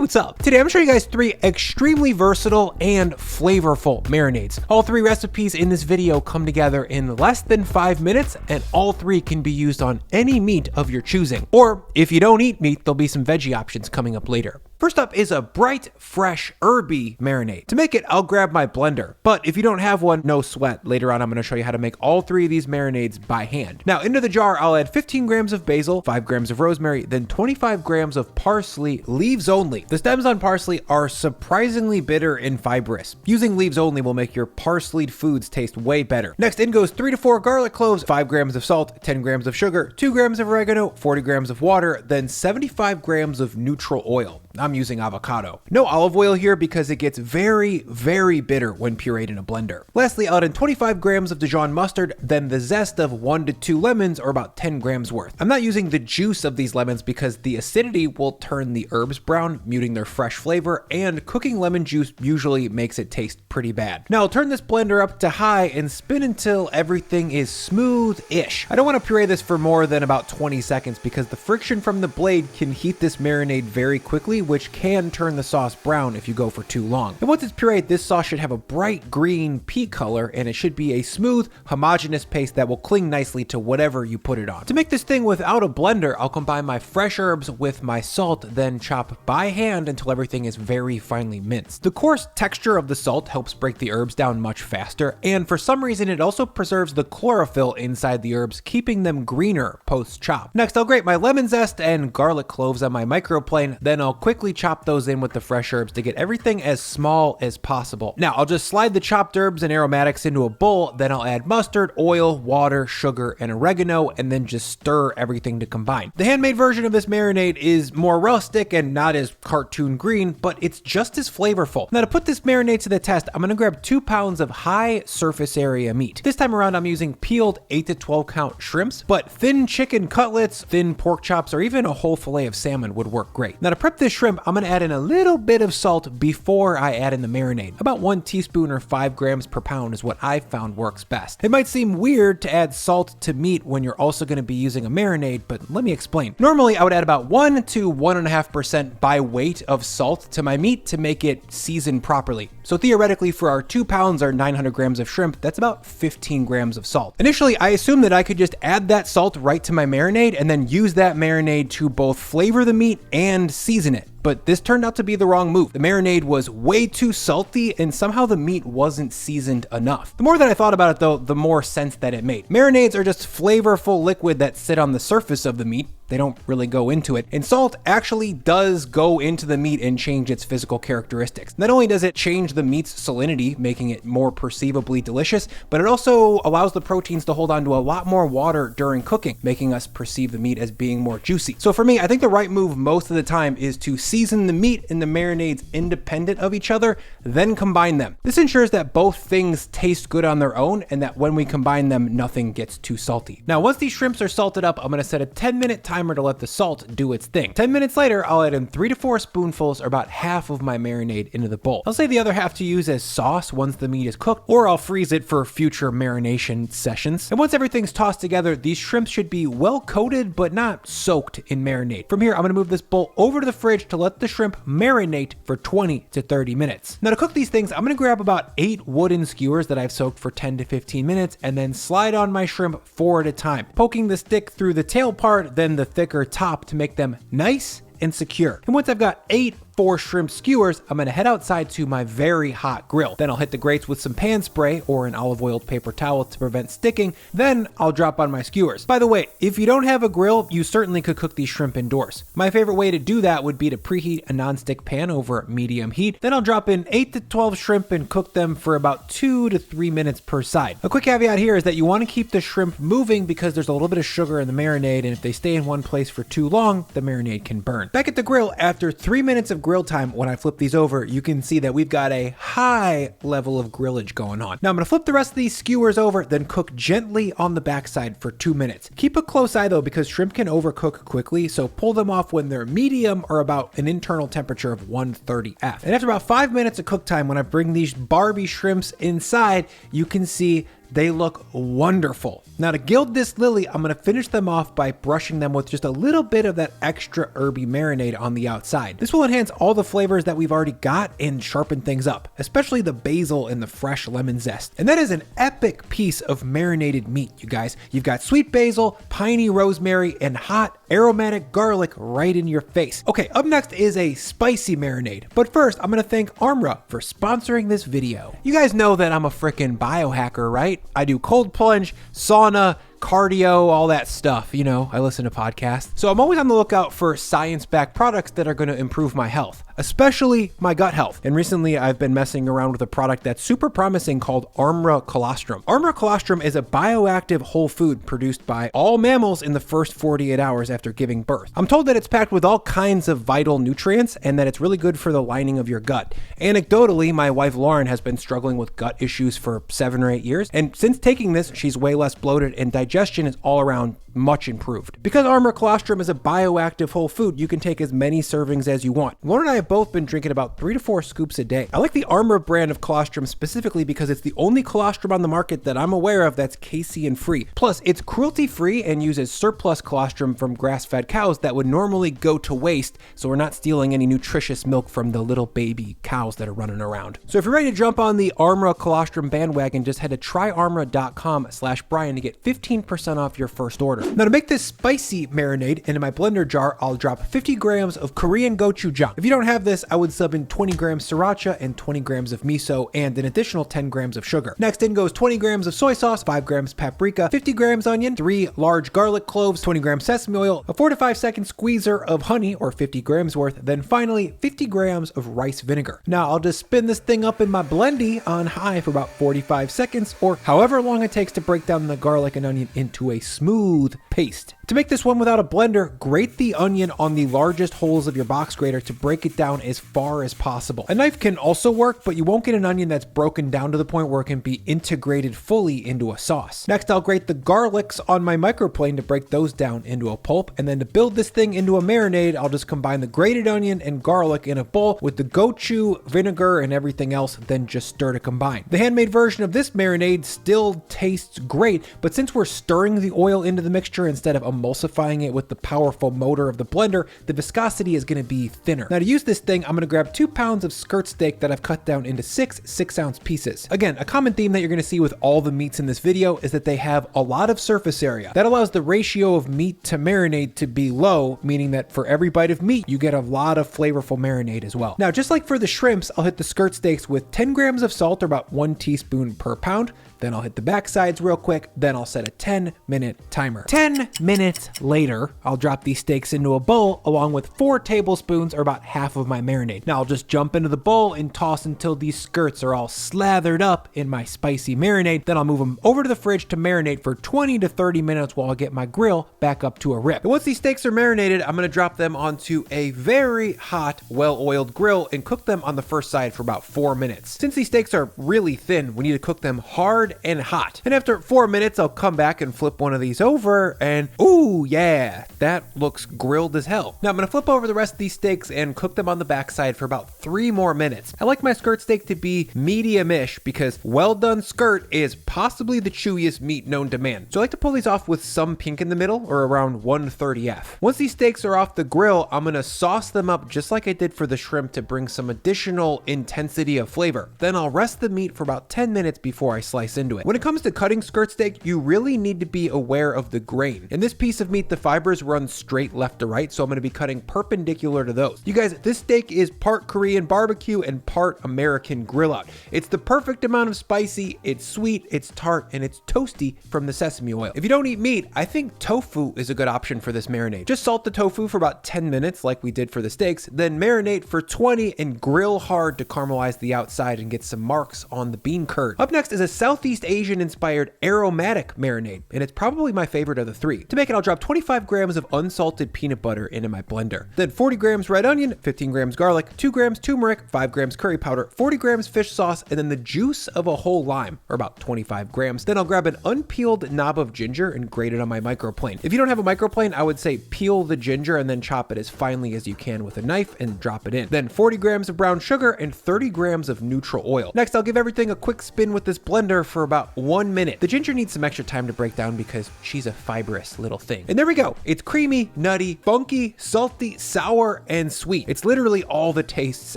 what's up? Today I'm showing you guys 3 extremely versatile and flavorful marinades. All 3 recipes in this video come together in less than 5 minutes, and all 3 can be used on any meat of your choosing. Or if you don't eat meat, there'll be some veggie options coming up later. First up is a bright, fresh, herby marinade. To make it, I'll grab my blender, but if you don't have one, no sweat. Later on, I'm going to show you how to make all 3 of these marinades by hand. Now, into the jar, I'll add 15 grams of basil, 5 grams of rosemary, then 25 grams of parsley, leaves only. The stems on parsley are surprisingly bitter and fibrous. Using leaves only will make your parsleyed foods taste way better. Next in goes 3 to 4 garlic cloves, 5 grams of salt, 10 grams of sugar, 2 grams of oregano, 40 grams of water, then 75 grams of neutral oil. I'm using avocado. No olive oil here because it gets very, very bitter when pureed in a blender. Lastly, I'll add in 25 grams of Dijon mustard, then the zest of 1 to 2 lemons, or about 10 grams worth. I'm not using the juice of these lemons because the acidity will turn the herbs brown, muting their fresh flavor, and cooking lemon juice usually makes it taste pretty bad. Now I'll turn this blender up to high and spin until everything is smooth-ish. I don't want to puree this for more than about 20 seconds because the friction from the blade can heat this marinade very quickly, which can turn the sauce brown if you go for too long. And once it's pureed, this sauce should have a bright green pea color, and it should be a smooth, homogeneous paste that will cling nicely to whatever you put it on. To make this thing without a blender, I'll combine my fresh herbs with my salt, then chop by hand until everything is very finely minced. The coarse texture of the salt helps break the herbs down much faster, and for some reason it also preserves the chlorophyll inside the herbs, keeping them greener post-chop. Next, I'll grate my lemon zest and garlic cloves on my microplane, then I'll quickly chop those in with the fresh herbs to get everything as small as possible. Now, I'll just slide the chopped herbs and aromatics into a bowl, then I'll add mustard, oil, water, sugar, and oregano, and then just stir everything to combine. The handmade version of this marinade is more rustic and not as cartoon green, but it's just as flavorful. Now, to put this marinade to the test, I'm gonna grab 2 pounds of high surface area meat. This time around, I'm using peeled 8 to 12 count shrimps, but thin chicken cutlets, thin pork chops, or even a whole fillet of salmon would work great. Now, to prep this shrimp, I'm gonna add in a little bit of salt before I add in the marinade. About 1 teaspoon or 5 grams per pound is what I've found works best. It might seem weird to add salt to meat when you're also going to be using a marinade, but let me explain. Normally, I would add about 1 to 1.5% by weight of salt to my meat to make it season properly. So theoretically, for our 2 pounds or 900 grams of shrimp, that's about 15 grams of salt. Initially, I assumed that I could just add that salt right to my marinade and then use that marinade to both flavor the meat and season it. But this turned out to be the wrong move. The marinade was way too salty and somehow the meat wasn't seasoned enough. The more that I thought about it though, the more sense that it made. Marinades are just flavorful liquid that sit on the surface of the meat. They don't really go into it. And salt actually does go into the meat and change its physical characteristics. Not only does it change the meat's salinity, making it more perceivably delicious, but it also allows the proteins to hold on to a lot more water during cooking, making us perceive the meat as being more juicy. So for me, I think the right move most of the time is to season the meat and the marinades independent of each other, then combine them. This ensures that both things taste good on their own and that when we combine them, nothing gets too salty. Now, once these shrimps are salted up, I'm gonna set a 10-minute timer to let the salt do its thing. 10 minutes later, I'll add in 3 to 4 spoonfuls or about half of my marinade into the bowl. I'll save the other half to use as sauce once the meat is cooked, or I'll freeze it for future marination sessions. And once everything's tossed together, these shrimps should be well coated but not soaked in marinade. From here, I'm gonna move this bowl over to the fridge to let the shrimp marinate for 20 to 30 minutes. Now to cook these things, I'm gonna grab about 8 wooden skewers that I've soaked for 10 to 15 minutes and then slide on my shrimp 4 at a time, poking the stick through the tail part, then the thicker top to make them nice and secure. And once I've got 8 4 shrimp skewers, I'm gonna head outside to my very hot grill. Then I'll hit the grates with some pan spray or an olive oiled paper towel to prevent sticking. Then I'll drop on my skewers. By the way, if you don't have a grill, you certainly could cook these shrimp indoors. My favorite way to do that would be to preheat a nonstick pan over medium heat. Then I'll drop in 8 to 12 shrimp and cook them for about 2 to 3 minutes per side. A quick caveat here is that you wanna keep the shrimp moving because there's a little bit of sugar in the marinade, and if they stay in one place for too long, the marinade can burn. Back at the grill, after 3 minutes of grill time, when I flip these over, you can see that we've got a high level of grillage going on. Now I'm gonna flip the rest of these skewers over, then cook gently on the backside for 2 minutes. Keep a close eye though, because shrimp can overcook quickly, so pull them off when they're medium or about an internal temperature of 130 F. And after about 5 minutes of cook time, when I bring these Barbie shrimps inside, you can see they look wonderful. Now to gild this lily, I'm gonna finish them off by brushing them with just a little bit of that extra herby marinade on the outside. This will enhance all the flavors that we've already got and sharpen things up, especially the basil and the fresh lemon zest. And that is an epic piece of marinated meat, you guys. You've got sweet basil, piney rosemary, and hot aromatic garlic right in your face. Okay, up next is a spicy marinade. But first, I'm gonna thank Armra for sponsoring this video. You guys know that I'm a frickin' biohacker, right? I do cold plunge, sauna, cardio, all that stuff. You know, I listen to podcasts. So I'm always on the lookout for science-backed products that are going to improve my health, especially my gut health. And recently I've been messing around with a product that's super promising called Armra Colostrum. Armra Colostrum is a bioactive whole food produced by all mammals in the first 48 hours after giving birth. I'm told that it's packed with all kinds of vital nutrients and that it's really good for the lining of your gut. Anecdotally, my wife Lauren has been struggling with gut issues for 7 or 8 years. And since taking this, she's way less bloated and digestion is all around much improved. Because Armra Colostrum is a bioactive whole food, you can take as many servings as you want. Lauren and I have both been drinking about 3 to 4 scoops a day. I like the Armra brand of colostrum specifically because it's the only colostrum on the market that I'm aware of that's casein free. Plus, it's cruelty free and uses surplus colostrum from grass-fed cows that would normally go to waste, so we're not stealing any nutritious milk from the little baby cows that are running around. So if you're ready to jump on the Armra Colostrum bandwagon, just head to tryarmra.com/Brian to get 15% off your first order. Now to make this spicy marinade, into my blender jar, I'll drop 50 grams of Korean gochujang. If you don't have this, I would sub in 20 grams sriracha and 20 grams of miso and an additional 10 grams of sugar. Next in goes 20 grams of soy sauce, 5 grams paprika, 50 grams onion, 3 large garlic cloves, 20 grams sesame oil, a 4 to 5 second squeezer of honey or 50 grams worth, then finally 50 grams of rice vinegar. Now I'll just spin this thing up in my blendy on high for about 45 seconds or however long it takes to break down the garlic and onion into a smooth paste. To make this one without a blender, grate the onion on the largest holes of your box grater to break it down as far as possible. A knife can also work, but you won't get an onion that's broken down to the point where it can be integrated fully into a sauce. Next, I'll grate the garlics on my microplane to break those down into a pulp, and then to build this thing into a marinade, I'll just combine the grated onion and garlic in a bowl with the gochu, vinegar, and everything else, then just stir to combine. The handmade version of this marinade still tastes great, but since we're stirring the oil into the mixture instead of emulsifying it with the powerful motor of the blender, the viscosity is going to be thinner. Now to use this thing, I'm going to grab 2 pounds of skirt steak that I've cut down into 6 6-ounce pieces. Again, a common theme that you're going to see with all the meats in this video is that they have a lot of surface area. That allows the ratio of meat to marinade to be low, meaning that for every bite of meat, you get a lot of flavorful marinade as well. Now, just like for the shrimps, I'll hit the skirt steaks with 10 grams of salt or about 1 teaspoon per pound. Then I'll hit the back sides real quick. Then I'll set a 10-minute timer. 10 minutes later, I'll drop these steaks into a bowl along with 4 tablespoons or about half of my marinade. Now I'll just jump into the bowl and toss until these skirts are all slathered up in my spicy marinade. Then I'll move them over to the fridge to marinate for 20 to 30 minutes while I get my grill back up to a rip. And once these steaks are marinated, I'm gonna drop them onto a very hot, well-oiled grill and cook them on the first side for about 4 minutes. Since these steaks are really thin, we need to cook them hard and hot. And after 4 minutes, I'll come back and flip one of these over and ooh, yeah, that looks grilled as hell. Now I'm gonna flip over the rest of these steaks and cook them on the backside for about 3 more minutes. I like my skirt steak to be medium-ish because well done skirt is possibly the chewiest meat known to man. So I like to pull these off with some pink in the middle or around 130F. Once these steaks are off the grill, I'm gonna sauce them up just like I did for the shrimp to bring some additional intensity of flavor. Then I'll rest the meat for about 10 minutes before I slice into it. When it comes to cutting skirt steak, you really need to be aware of the grain. In this piece of meat, the fibers run straight left to right, so I'm going to be cutting perpendicular to those. You guys, this steak is part Korean barbecue and part American grill out. It's the perfect amount of spicy, it's sweet, it's tart, and it's toasty from the sesame oil. If you don't eat meat, I think tofu is a good option for this marinade. Just salt the tofu for about 10 minutes like we did for the steaks, then marinate for 20 and grill hard to caramelize the outside and get some marks on the bean curd. Up next is a Southeast Asian inspired aromatic marinade, and it's probably my favorite of the 3. To make it, I'll drop 25 grams of unsalted peanut butter into my blender. Then 40 grams red onion, 15 grams garlic, 2 grams turmeric, 5 grams curry powder, 40 grams fish sauce, and then the juice of a whole lime, or about 25 grams. Then I'll grab an unpeeled knob of ginger and grate it on my microplane. If you don't have a microplane, I would say peel the ginger and then chop it as finely as you can with a knife and drop it in. Then 40 grams of brown sugar and 30 grams of neutral oil. Next, I'll give everything a quick spin with this blender for about 1 minute. The ginger needs some extra time to break down because she's a fibrous little thing. And there we go. It's creamy, nutty, funky, salty, sour, and sweet. It's literally all the tastes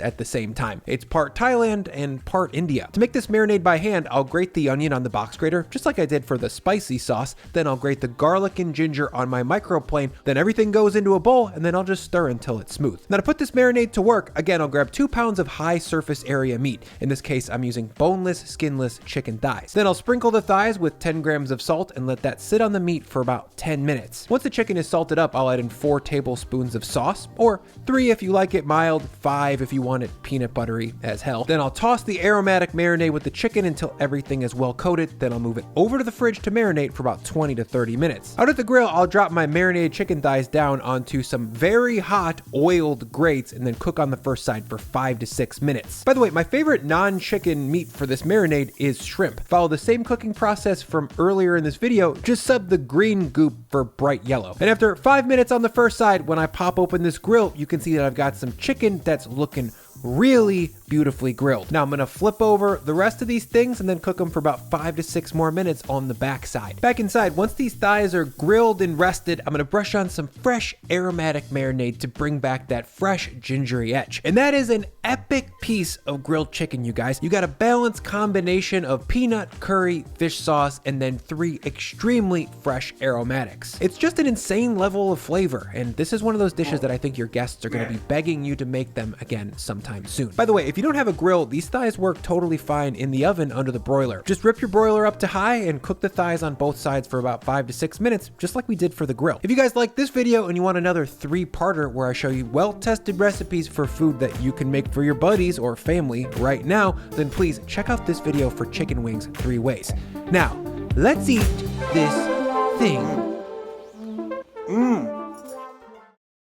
at the same time. It's part Thailand and part India. To make this marinade by hand, I'll grate the onion on the box grater, just like I did for the spicy sauce. Then I'll grate the garlic and ginger on my microplane. Then everything goes into a bowl, and then I'll just stir until it's smooth. Now to put this marinade to work, again, I'll grab 2 pounds of high surface area meat. In this case, I'm using boneless, skinless chicken thighs. Then I'll sprinkle the thighs with 10 grams of salt and let that sit on the meat for about 10 minutes. Once the chicken is salted up, I'll add in 4 tablespoons of sauce, or 3 if you like it mild, 5 if you want it peanut buttery as hell. Then I'll toss the aromatic marinade with the chicken until everything is well coated. Then I'll move it over to the fridge to marinate for about 20 to 30 minutes. Out at the grill, I'll drop my marinated chicken thighs down onto some very hot oiled grates and then cook on the first side for 5 to 6 minutes. By the way, my favorite non-chicken meat for this marinade is shrimp. Follow the same cooking process from earlier in this video, just sub the green goop for bright yellow. And after 5 minutes on the first side, when I pop open this grill, you can see that I've got some chicken that's looking really beautifully grilled. Now I'm gonna flip over the rest of these things and then cook them for about 5 to 6 more minutes on the back side. Back inside, once these thighs are grilled and rested, I'm gonna brush on some fresh aromatic marinade to bring back that fresh gingery edge. And that is an epic piece of grilled chicken, you guys. You got a balanced combination of peanut, curry, fish sauce, and then 3 extremely fresh aromatics. It's just an insane level of flavor, and this is one of those dishes that I think your guests are gonna be begging you to make them again sometime soon. By the way, if you don't have a grill, these thighs work totally fine in the oven under the broiler. Just rip your broiler up to high and cook the thighs on both sides for about 5 to 6 minutes, just like we did for the grill. If you guys like this video and you want another 3-parter where I show you well-tested recipes for food that you can make for your buddies or family right now, then please check out this video for chicken wings 3 ways. Now, let's eat this thing.